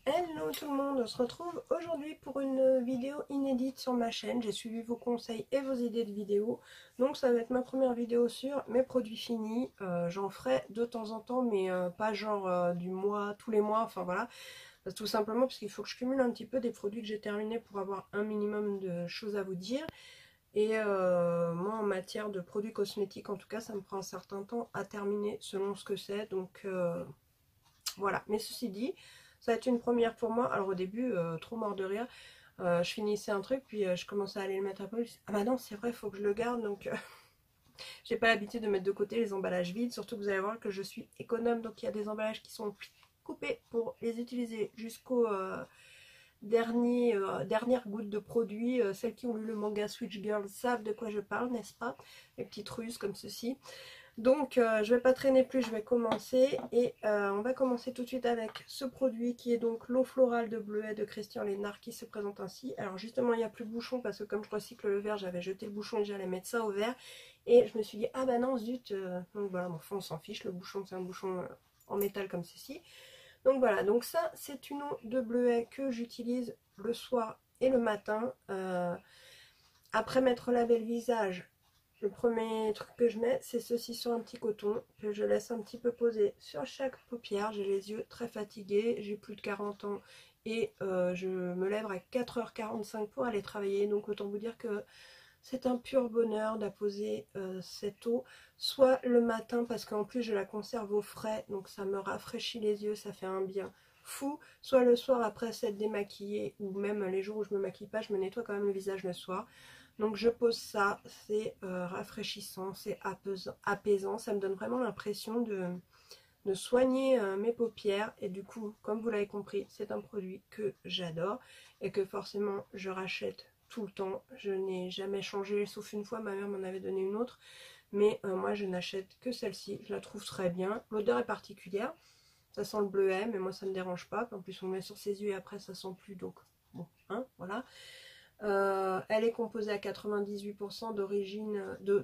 Hello tout le monde, on se retrouve aujourd'hui pour une vidéo inédite sur ma chaîne. J'ai suivi vos conseils et vos idées de vidéos. Donc ça va être ma première vidéo sur mes produits finis. J'en ferai de temps en temps, mais pas genre du mois, tous les mois, enfin voilà. Tout simplement parce qu'il faut que je cumule un petit peu des produits que j'ai terminés pour avoir un minimum de choses à vous dire. Et moi en matière de produits cosmétiques en tout cas, ça me prend un certain temps à terminer selon ce que c'est. Donc voilà, mais ceci dit, ça va être une première pour moi. Alors au début, trop mort de rire, je finissais un truc, puis je commençais à aller le mettre à poche. Ah bah non, c'est vrai, il faut que je le garde, donc j'ai pas l'habitude de mettre de côté les emballages vides, surtout que vous allez voir que je suis économe, donc il y a des emballages qui sont coupés pour les utiliser jusqu'au dernière goutte de produit. Celles qui ont lu le manga Switch Girl savent de quoi je parle, n'est-ce pas? Les petites ruses comme ceci. Donc je vais pas traîner plus, je vais commencer et on va commencer tout de suite avec ce produit qui est donc l'eau florale de Bleuet de Christian Lénard qui se présente ainsi. Alors justement il n'y a plus de bouchon parce que comme je recycle le verre, j'avais jeté le bouchon et j'allais mettre ça au verre et je me suis dit ah bah non zut, donc voilà, bon, enfin, on s'en fiche, le bouchon c'est un bouchon en métal comme ceci. Donc voilà, donc ça c'est une eau de Bleuet que j'utilise le soir et le matin. Après m'être lavé le visage, le premier truc que je mets, c'est ceci sur un petit coton que je laisse un petit peu poser sur chaque paupière. J'ai les yeux très fatigués, j'ai plus de 40 ans et je me lève à 4h45 pour aller travailler. Donc autant vous dire que c'est un pur bonheur d'apposer cette eau, soit le matin parce qu'en plus je la conserve au frais, donc ça me rafraîchit les yeux, ça fait un bien fou, soit le soir après s'être démaquillée ou même les jours où je me maquille pas, je me nettoie quand même le visage le soir. Donc je pose ça, c'est rafraîchissant, c'est apaisant, ça me donne vraiment l'impression de soigner mes paupières et du coup, comme vous l'avez compris, c'est un produit que j'adore et que forcément je rachète tout le temps. Je n'ai jamais changé, sauf une fois, ma mère m'en avait donné une autre, mais moi je n'achète que celle-ci, je la trouve très bien. L'odeur est particulière, ça sent le bleuet, mais moi ça me dérange pas. En plus on le met sur ses yeux et après ça sent plus, donc bon, hein, voilà. Elle est composée à 98%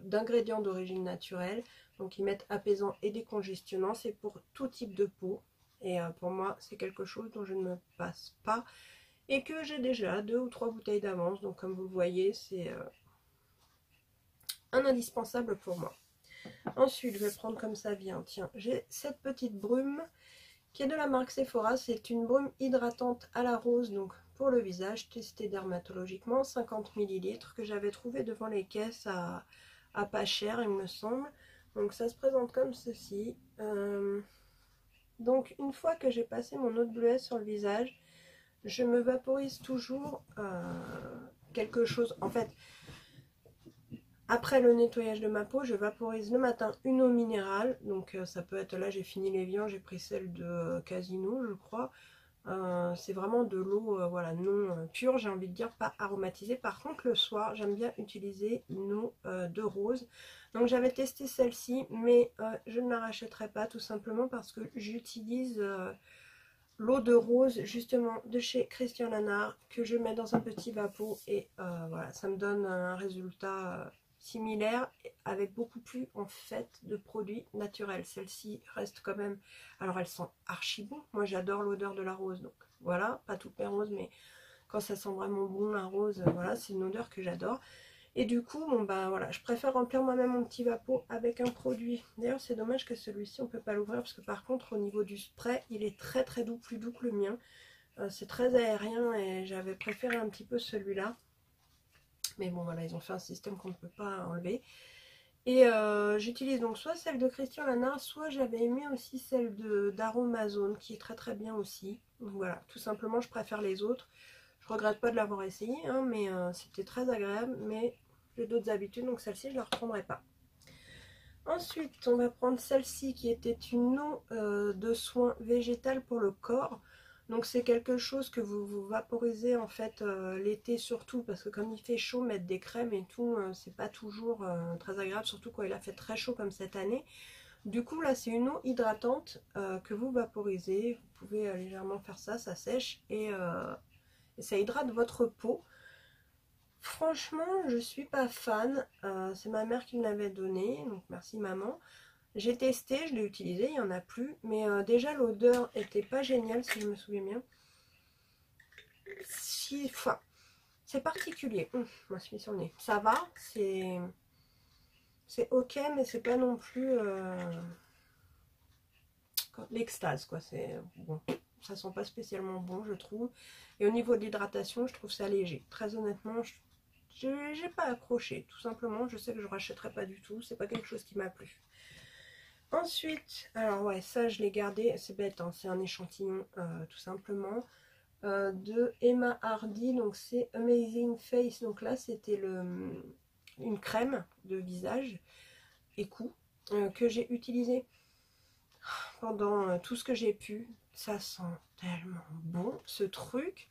d'ingrédients d'origine naturelle. Donc ils mettent apaisant et décongestionnant. C'est pour tout type de peau. Et pour moi, c'est quelque chose dont je ne me passe pas. Et que j'ai déjà 2 ou 3 bouteilles d'avance. Donc comme vous le voyez, c'est un indispensable pour moi. Ensuite, je vais prendre comme ça vient. Tiens, j'ai cette petite brume qui est de la marque Sephora. C'est une brume hydratante à la rose, donc pour le visage, testée dermatologiquement, 50 ml, que j'avais trouvé devant les caisses à pas cher, il me semble. Donc ça se présente comme ceci. Donc une fois que j'ai passé mon eau de bleuet sur le visage, je me vaporise toujours quelque chose. En fait, après le nettoyage de ma peau, je vaporise le matin une eau minérale. Donc ça peut être, là j'ai fini l'Evian, j'ai pris celle de Casino je crois. C'est vraiment de l'eau voilà, non pure, j'ai envie de dire, pas aromatisée. Par contre le soir j'aime bien utiliser une eau de rose. Donc j'avais testé celle-ci, mais je ne la rachèterai pas tout simplement parce que j'utilise l'eau de rose justement de chez Christian Lénard que je mets dans un petit vapeau et voilà, ça me donne un résultat similaire avec beaucoup plus en fait de produits naturels. Celle-ci reste quand même, alors elle sent archi bon, moi j'adore l'odeur de la rose, donc voilà, pas toutes les roses mais quand ça sent vraiment bon la rose, voilà, c'est une odeur que j'adore. Et du coup, bon bah voilà, je préfère remplir moi-même mon petit vapeau avec un produit. D'ailleurs, c'est dommage que celui-ci, on peut pas l'ouvrir parce que par contre, au niveau du spray, il est très très doux, plus doux que le mien. C'est très aérien et j'avais préféré un petit peu celui-là. Mais bon voilà, ils ont fait un système qu'on ne peut pas enlever. Et j'utilise donc soit celle de Christian Lénard, soit j'avais aimé aussi celle d'Aromazone qui est très très bien aussi. Donc voilà, tout simplement, je préfère les autres. Je regrette pas de l'avoir essayé, hein, mais c'était très agréable. Mais j'ai d'autres habitudes, donc celle-ci, je ne la reprendrai pas. Ensuite, on va prendre celle-ci qui était une eau de soin végétal pour le corps. Donc c'est quelque chose que vous vaporisez en fait l'été surtout parce que comme il fait chaud, mettre des crèmes et tout, c'est pas toujours très agréable, surtout quand il a fait très chaud comme cette année. Du coup là c'est une eau hydratante que vous vaporisez, vous pouvez légèrement faire ça, ça sèche et ça hydrate votre peau. Franchement, je suis pas fan. C'est ma mère qui me l'avait donné, donc merci maman. J'ai testé, je l'ai utilisé, il n'y en a plus. Mais déjà l'odeur était pas géniale si je me souviens bien. si, enfin, c'est particulier. Moi, je suis sur le nez. Ça va, c'est ok, mais c'est pas non plus l'extase, quoi. C'est bon, ça sent pas spécialement bon, je trouve. Et au niveau de l'hydratation, je trouve ça léger. Très honnêtement, j'ai pas accroché, tout simplement. Je sais que je rachèterai pas du tout. C'est pas quelque chose qui m'a plu. Ensuite, alors ouais, ça je l'ai gardé. C'est bête, hein, c'est un échantillon, tout simplement. De Emma Hardy, donc c'est Amazing Face. Donc là, c'était une crème de visage et cou que j'ai utilisé pendant tout ce que j'ai pu. Ça sent tellement bon ce truc.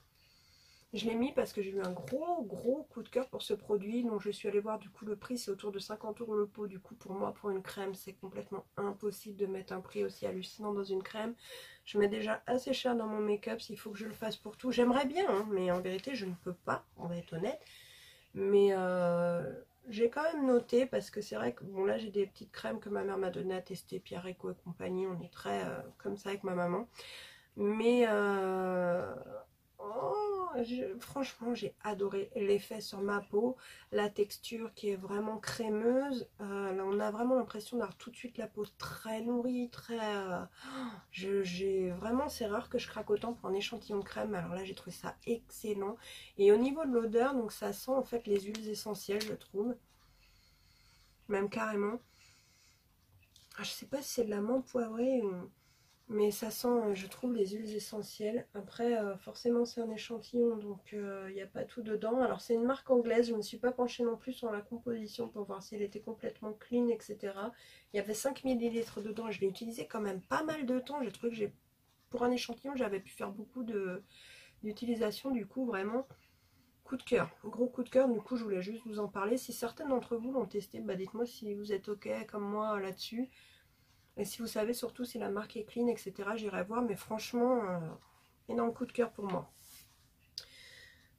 Je l'ai mis parce que j'ai eu un gros coup de cœur pour ce produit. Donc je suis allée voir du coup le prix, c'est autour de 50 € le pot. Du coup pour moi, pour une crème, c'est complètement impossible de mettre un prix aussi hallucinant dans une crème. Je mets déjà assez cher dans mon make-up, s'il faut que je le fasse pour tout. J'aimerais bien, hein, mais en vérité je ne peux pas, on va être honnête. Mais j'ai quand même noté parce que c'est vrai que bon là j'ai des petites crèmes que ma mère m'a donné à tester, Pierre Eco et compagnie. On est très comme ça avec ma maman. Mais oh, franchement, j'ai adoré l'effet sur ma peau, la texture qui est vraiment crémeuse. Là, on a vraiment l'impression d'avoir tout de suite la peau très nourrie, très. J'ai vraiment, c'est rare que je craque autant pour un échantillon de crème. Alors là, j'ai trouvé ça excellent. Et au niveau de l'odeur, donc ça sent en fait les huiles essentielles, je trouve, même carrément. Ah, je sais pas si c'est de la menthe poivrée ou. Mais ça sent, je trouve, les huiles essentielles. Après, forcément, c'est un échantillon, donc il n'y a pas tout dedans. Alors, c'est une marque anglaise. Je ne me suis pas penchée non plus sur la composition pour voir si elle était complètement clean, etc. Il y avait 5 millilitres dedans. Je l'ai utilisé quand même pas mal de temps. J'ai trouvé que pour un échantillon, j'avais pu faire beaucoup d'utilisation. Du coup, vraiment, coup de cœur. Gros coup de cœur. Du coup, je voulais juste vous en parler. Si certains d'entre vous l'ont testé, bah, dites-moi si vous êtes OK comme moi là-dessus. Et si vous savez surtout si la marque est clean, etc., j'irai voir. Mais franchement, énorme coup de cœur pour moi.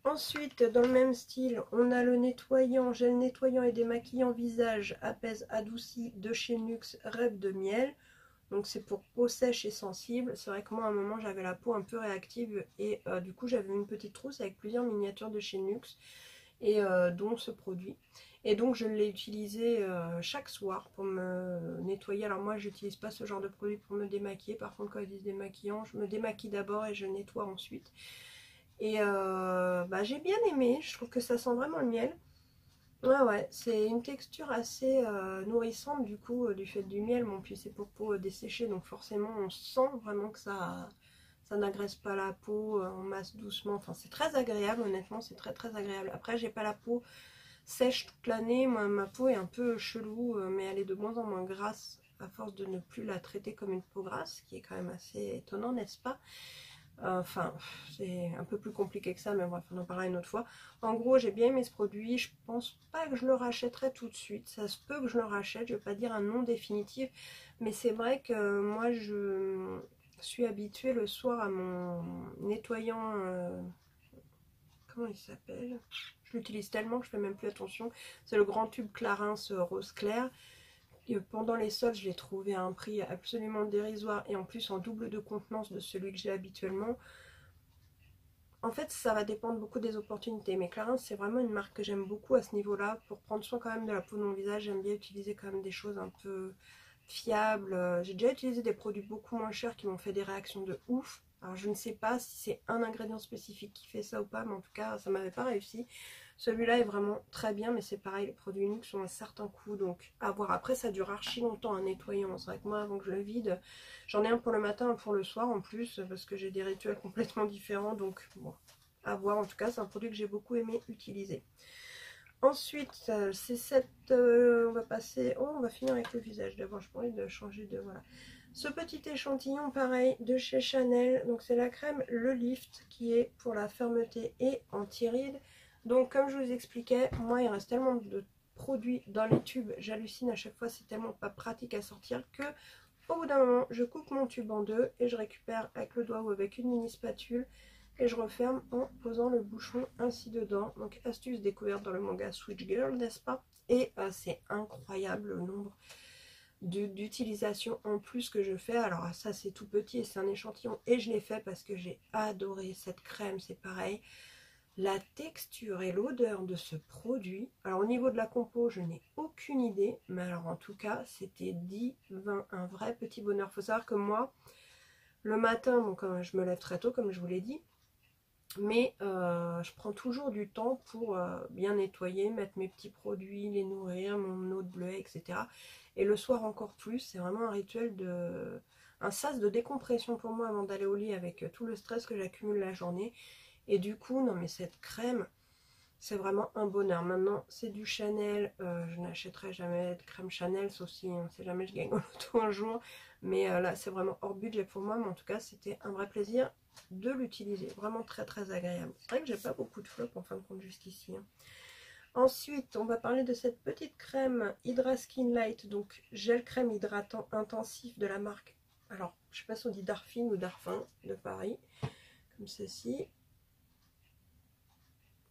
Ensuite, dans le même style, on a le nettoyant, gel nettoyant et démaquillant visage, apaise adouci de chez Nuxe, Rêve de miel. Donc c'est pour peau sèche et sensible. C'est vrai que moi à un moment j'avais la peau un peu réactive et du coup j'avais une petite trousse avec plusieurs miniatures de chez Nuxe et dont ce produit. Et donc je l'ai utilisé chaque soir pour me nettoyer. Alors moi j'utilise pas ce genre de produit pour me démaquiller. Par contre quand ils disent démaquillant, je me démaquille d'abord et je nettoie ensuite. Et bah, j'ai bien aimé, je trouve que ça sent vraiment le miel. Ouais, c'est une texture assez nourrissante du coup, du fait du miel. Bon, puis c'est pour peau desséchée, donc forcément on sent vraiment que ça n'agresse pas la peau, on masse doucement. Enfin, c'est très agréable, honnêtement, c'est très agréable. Après, j'ai pas la peau sèche toute l'année. Moi, ma peau est un peu chelou, mais elle est de moins en moins grasse à force de ne plus la traiter comme une peau grasse, ce qui est quand même assez étonnant, n'est-ce pas? Enfin, c'est un peu plus compliqué que ça, mais bref, on en parlera une autre fois. En gros, j'ai bien aimé ce produit. Je pense pas que je le rachèterai tout de suite. Ça se peut que je le rachète. Je vais pas dire un nom définitif, mais c'est vrai que moi, je suis habituée le soir à mon nettoyant. Comment il s'appelle? Je l'utilise tellement que je fais même plus attention. C'est le grand tube Clarins rose clair. Pendant les soldes, je l'ai trouvé à un prix absolument dérisoire et en plus en double de contenance de celui que j'ai habituellement. En fait, ça va dépendre beaucoup des opportunités. Mais Clarins, c'est vraiment une marque que j'aime beaucoup à ce niveau-là. Pour prendre soin quand même de la peau de mon visage, j'aime bien utiliser quand même des choses un peu fiables. J'ai déjà utilisé des produits beaucoup moins chers qui m'ont fait des réactions de ouf. Alors je ne sais pas si c'est un ingrédient spécifique qui fait ça ou pas, mais en tout cas, ça m'avait pas réussi. Celui-là est vraiment très bien, mais c'est pareil, les produits Nuxe ont un certain coût, donc à voir. Après, ça dure archi longtemps un nettoyant. C'est vrai que moi, avant que je le vide, j'en ai un pour le matin, un pour le soir en plus, parce que j'ai des rituels complètement différents, donc bon, à voir. En tout cas, c'est un produit que j'ai beaucoup aimé utiliser. Ensuite, c'est cette... on va passer... Oh, on va finir avec le visage. D'abord, je pourrais de changer de... Voilà. Ce petit échantillon, pareil, de chez Chanel. Donc, c'est la crème Le Lift qui est pour la fermeté et anti-rides. Donc, comme je vous expliquais, moi, il reste tellement de produits dans les tubes. J'hallucine à chaque fois, c'est tellement pas pratique à sortir que... Au bout d'un moment, je coupe mon tube en deux et je récupère avec le doigt ou avec une mini spatule et je referme en posant le bouchon ainsi dedans. Donc astuce découverte dans le manga Switch Girl, n'est-ce pas? Et c'est incroyable le nombre d'utilisation en plus que je fais. Alors ça c'est tout petit et c'est un échantillon et je l'ai fait parce que j'ai adoré cette crème. C'est pareil, la texture et l'odeur de ce produit. Alors au niveau de la compo je n'ai aucune idée, mais alors en tout cas c'était divin, un vrai petit bonheur. Faut savoir que moi le matin, bon, quand je me lève très tôt comme je vous l'ai dit, mais je prends toujours du temps pour bien nettoyer, mettre mes petits produits, les nourrir, mon eau de bleuet, etc. Et le soir encore plus, c'est vraiment un rituel un sas de décompression pour moi avant d'aller au lit avec tout le stress que j'accumule la journée. Et du coup, non mais cette crème, c'est vraiment un bonheur. Maintenant, c'est du Chanel, je n'achèterai jamais de crème Chanel, sauf si on ne sait jamais, je gagne au loto un jour. Mais là, c'est vraiment hors budget pour moi, mais en tout cas, c'était un vrai plaisir de l'utiliser. Vraiment très très agréable. C'est vrai que j'ai pas beaucoup de flops en fin de compte jusqu'ici. Hein. Ensuite, on va parler de cette petite crème Hydra Skin Light, donc gel crème hydratant intensif de la marque. Alors, je sais pas si on dit Darfine ou Darfin de Paris, comme ceci.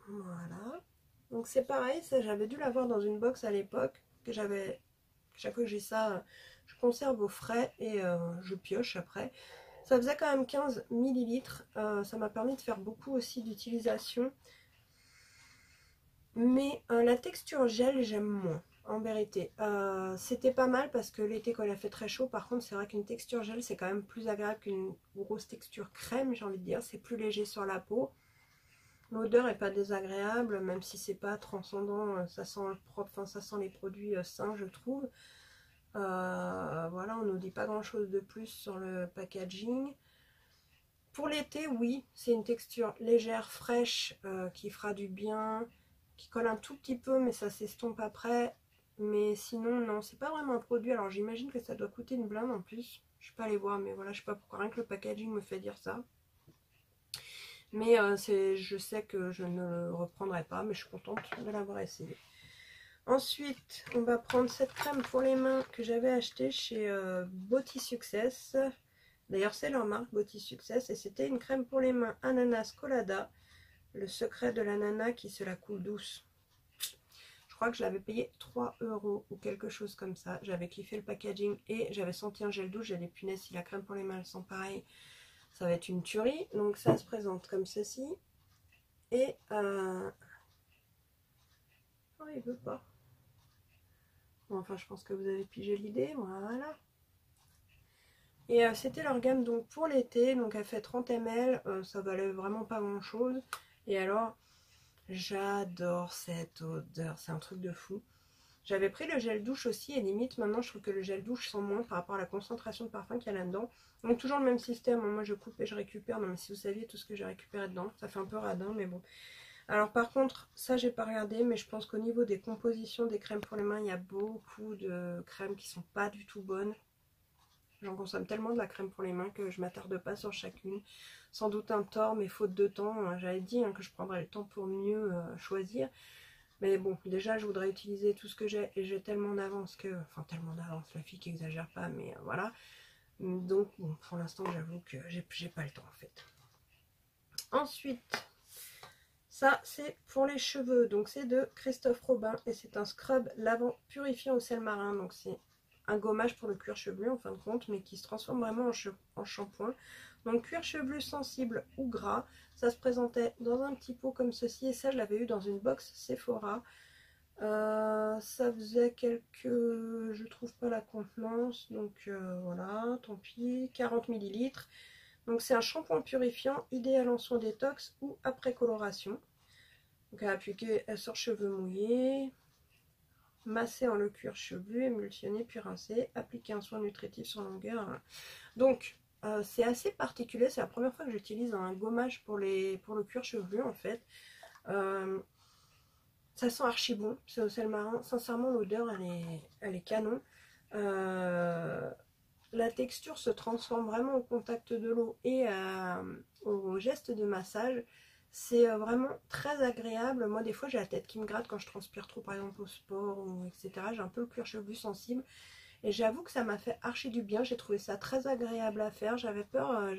Voilà. Donc c'est pareil, ça j'avais dû l'avoir dans une box à l'époque, que j'avais. Chaque fois que j'ai ça, je conserve au frais et je pioche après. Ça faisait quand même 15 millilitres. Ça m'a permis de faire beaucoup aussi d'utilisation. Mais la texture gel, j'aime moins. En vérité, c'était pas mal parce que l'été quand il a fait très chaud, par contre c'est vrai qu'une texture gel c'est quand même plus agréable qu'une grosse texture crème, j'ai envie de dire, c'est plus léger sur la peau. L'odeur est pas désagréable, même si c'est pas transcendant, ça sent le propre, enfin ça sent les produits sains je trouve. Voilà, on nous dit pas grand chose de plus sur le packaging. Pour l'été, oui, c'est une texture légère, fraîche, qui fera du bien, qui colle un tout petit peu, mais ça s'estompe après. Mais sinon, non, c'est pas vraiment un produit. Alors j'imagine que ça doit coûter une blinde en plus. Je suis pas allée voir, mais voilà, je sais pas pourquoi, rien que le packaging me fait dire ça. Mais je sais que je ne le reprendrai pas, mais je suis contente de l'avoir essayé. Ensuite, on va prendre cette crème pour les mains que j'avais achetée chez Body Success. D'ailleurs, c'est leur marque Body Success. Et c'était une crème pour les mains ananas colada. Le secret de l'ananas qui se la coule douce. Je crois que je l'avais payé 3 € ou quelque chose comme ça. J'avais kiffé le packaging et j'avais senti un gel douche. J'ai des punaises, si la crème pour les mains elles sont pareilles, ça va être une tuerie. Donc ça se présente comme ceci. Et... Oh, il veut pas. Bon, enfin, je pense que vous avez pigé l'idée. Voilà. Et c'était leur gamme donc pour l'été. Donc elle fait 30 ml. Ça valait vraiment pas grand chose. Et alors, j'adore cette odeur. C'est un truc de fou. J'avais pris le gel douche aussi. Et limite, maintenant, je trouve que le gel douche sent moins par rapport à la concentration de parfum qu'il y a là-dedans. Donc toujours le même système. Moi, je coupe et je récupère. Non, mais si vous saviez tout ce que j'ai récupéré dedans. Ça fait un peu radin, mais bon. Alors par contre, ça j'ai pas regardé, mais je pense qu'au niveau des compositions des crèmes pour les mains, il y a beaucoup de crèmes qui sont pas du tout bonnes. J'en consomme tellement de la crème pour les mains que je m'attarde pas sur chacune. Sans doute un tort, mais faute de temps, j'avais dit que je prendrais le temps pour mieux choisir. Mais bon, déjà je voudrais utiliser tout ce que j'ai et j'ai tellement d'avance que... Enfin tellement d'avance, la fille qui exagère pas, mais voilà. Donc bon, pour l'instant j'avoue que j'ai pas le temps en fait. Ensuite... Ça, c'est pour les cheveux. Donc, c'est de Christophe Robin. Et c'est un scrub lavant purifiant au sel marin. Donc, c'est un gommage pour le cuir chevelu, en fin de compte. Mais qui se transforme vraiment en shampoing. Donc, cuir chevelu sensible ou gras. Ça se présentait dans un petit pot comme ceci. Et ça, je l'avais eu dans une box Sephora. Ça faisait quelques... Je trouve pas la contenance. Donc, voilà, tant pis. 40 ml. Donc c'est un shampoing purifiant idéal en soin détox ou après coloration. Donc à appliquer sur cheveux mouillés, masser en le cuir chevelu, émulsionner puis rincer, appliquer un soin nutritif sur longueur. Donc c'est assez particulier, c'est la première fois que j'utilise un gommage pour le cuir chevelu en fait. Ça sent archi bon, c'est au sel marin. Sincèrement l'odeur elle est canon. La texture se transforme vraiment au contact de l'eau et au geste de massage. C'est vraiment très agréable. Moi des fois j'ai la tête qui me gratte quand je transpire trop par exemple au sport ou etc. J'ai un peu le cuir chevelu sensible. Et j'avoue que ça m'a fait archi du bien. J'ai trouvé ça très agréable à faire. J'avais peur,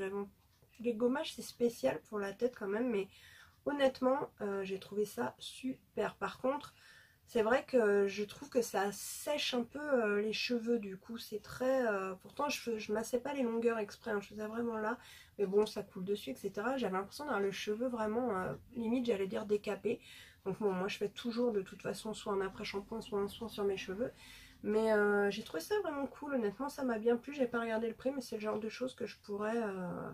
les gommages c'est spécial pour la tête quand même. Mais honnêtement j'ai trouvé ça super. Par contre C'est vrai que je trouve que ça sèche un peu les cheveux, du coup c'est très... pourtant je massais pas les longueurs exprès, hein, je faisais vraiment là, mais bon ça coule dessus etc. J'avais l'impression d'avoir le cheveu vraiment, limite j'allais dire décapé. Donc bon, moi je fais toujours de toute façon soit un après-shampoing, soit un soin sur mes cheveux. Mais j'ai trouvé ça vraiment cool, honnêtement ça m'a bien plu, j'ai pas regardé le prix mais c'est le genre de choses que je pourrais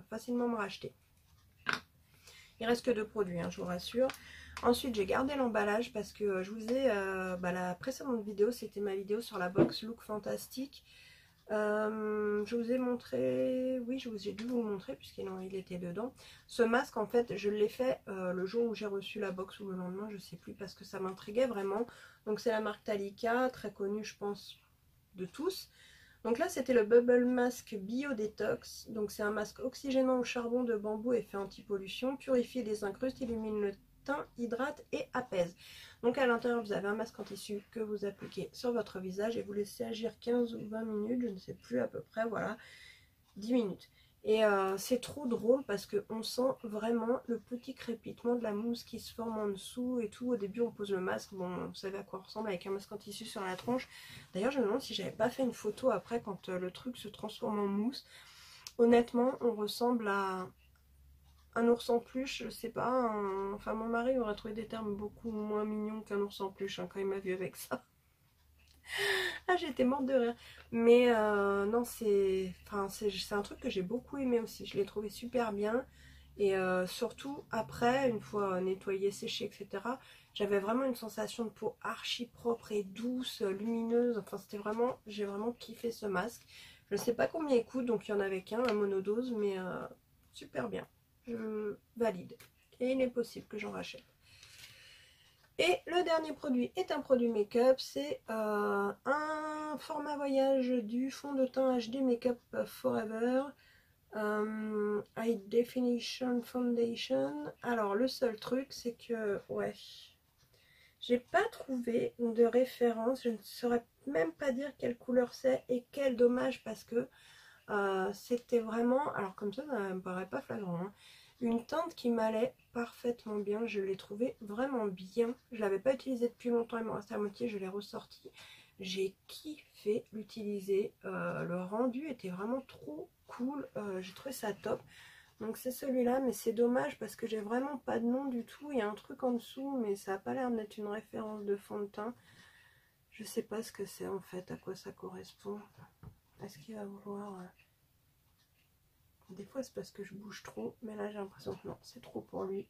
facilement me racheter. Il reste que 2 produits, hein, je vous rassure. Ensuite, j'ai gardé l'emballage parce que je vous ai... la précédente vidéo, c'était ma vidéo sur la box Look Fantastique. Je vous ai montré... Oui, j'ai dû vous le montrer puisqu'il était dedans. Ce masque, en fait, je l'ai fait le jour où j'ai reçu la box ou le lendemain, je sais plus, parce que ça m'intriguait vraiment. Donc, c'est la marque Talika, très connue, je pense, de tous. Donc là c'était le Bubble Mask Bio Detox, donc c'est un masque oxygénant au charbon de bambou, effet anti-pollution, purifie les incrustes, illumine le teint, hydrate et apaise. Donc à l'intérieur vous avez un masque en tissu que vous appliquez sur votre visage et vous laissez agir 15 ou 20 minutes, je ne sais plus à peu près, voilà, 10 minutes. Et c'est trop drôle parce qu'on sent vraiment le petit crépitement de la mousse qui se forme en dessous et tout. Au début on pose le masque, bon vous savez à quoi on ressemble avec un masque en tissu sur la tronche. D'ailleurs je me demande si j'avais pas fait une photo après quand le truc se transforme en mousse. Honnêtement on ressemble à un ours en peluche, je sais pas. Enfin mon mari aurait trouvé des termes beaucoup moins mignons qu'un ours en peluche hein, quand il m'a vu avec ça. Ah j'étais morte de rire. Mais non c'est un truc que j'ai beaucoup aimé aussi. Je l'ai trouvé super bien. Et surtout après, une fois nettoyé, séché, etc. J'avais vraiment une sensation de peau archi propre et douce, lumineuse. Enfin c'était vraiment, j'ai vraiment kiffé ce masque. Je ne sais pas combien il coûte, donc il y en avait qu'un, un monodose, mais super bien. Je valide. Et il est possible que j'en rachète. Et le dernier produit est un produit make-up, c'est un format voyage du fond de teint HD Makeup Forever High Definition Foundation. Alors le seul truc c'est que, ouais, j'ai pas trouvé de référence, je ne saurais même pas dire quelle couleur c'est et quel dommage parce que c'était vraiment, alors comme ça me paraît pas flagrant, hein, une teinte qui m'allait parfaitement bien, je l'ai trouvé vraiment bien. Je l'avais pas utilisé depuis longtemps, il me restait à moitié, je l'ai ressorti. J'ai kiffé l'utiliser, le rendu était vraiment trop cool, j'ai trouvé ça top. Donc c'est celui-là, mais c'est dommage parce que j'ai vraiment pas de nom du tout. Il y a un truc en dessous, mais ça a pas l'air d'être une référence de fond de teint. Je sais pas ce que c'est en fait, à quoi ça correspond. Est-ce qu'il va vouloir... Des fois c'est parce que je bouge trop, mais là j'ai l'impression que non, c'est trop pour lui.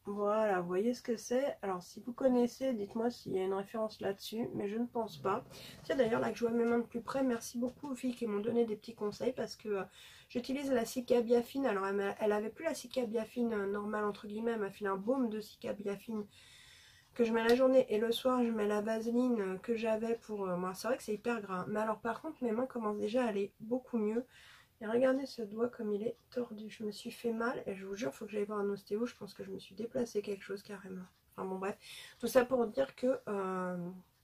Voilà, vous voyez ce que c'est. Alors si vous connaissez, dites-moi s'il y a une référence là-dessus, mais je ne pense pas. Tiens d'ailleurs là que je vois mes mains de plus près, merci beaucoup aux filles qui m'ont donné des petits conseils parce que j'utilise la Cica Biafine. Alors elle avait plus la Cica Biafine normale entre guillemets, elle m'a fait un baume de Cica Biafine que je mets la journée et le soir je mets la vaseline que j'avais pour moi. C'est vrai que c'est hyper gras, mais alors par contre mes mains commencent déjà à aller beaucoup mieux. Et regardez ce doigt comme il est tordu. Je me suis fait mal et je vous jure, il faut que j'aille voir un ostéo. Je pense que je me suis déplacé quelque chose carrément. Enfin bon bref, tout ça pour dire que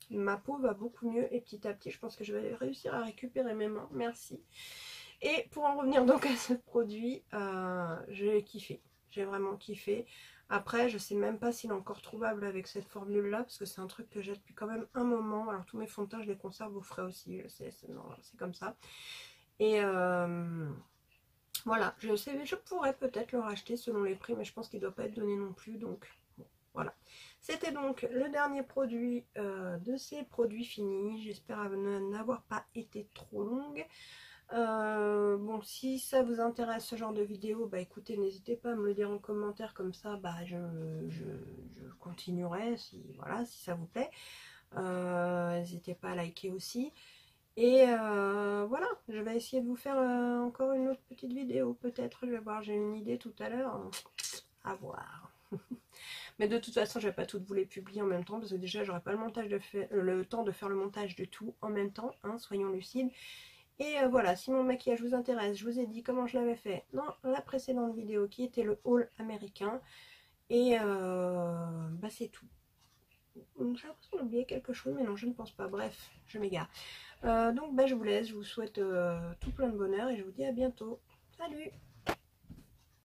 ma peau va beaucoup mieux et petit à petit je pense que je vais réussir à récupérer mes mains. Merci. Et pour en revenir donc à ce produit, j'ai kiffé. J'ai vraiment kiffé. Après, je sais même pas s'il est encore trouvable avec cette formule-là, parce que c'est un truc que j'ai depuis quand même un moment. Alors tous mes fonds de teint, je les conserve au frais aussi, je sais, c'est comme ça. Et voilà, je pourrais peut-être le racheter selon les prix, mais je pense qu'il ne doit pas être donné non plus. Donc bon, voilà. C'était donc le dernier produit de ces produits finis. J'espère n'avoir pas été trop longue. Bon, si ça vous intéresse ce genre de vidéo, bah écoutez, n'hésitez pas à me le dire en commentaire, comme ça bah je continuerai si, voilà, si ça vous plaît. N'hésitez pas à liker aussi. Et voilà, je vais essayer de vous faire encore une autre petite vidéo, peut-être, je vais voir, j'ai une idée tout à l'heure, à voir. Mais de toute façon, je vais pas toutes vous les publier en même temps, parce que déjà, j'aurai pas le temps de faire le montage de tout en même temps, hein, soyons lucides. Et voilà, si mon maquillage vous intéresse, je vous ai dit comment je l'avais fait dans la précédente vidéo, qui était le haul américain. Et bah c'est tout. J'ai l'impression d'oublier quelque chose, mais non, je ne pense pas. Bref, je m'égare. Donc bah, je vous laisse, je vous souhaite tout plein de bonheur et je vous dis à bientôt. Salut!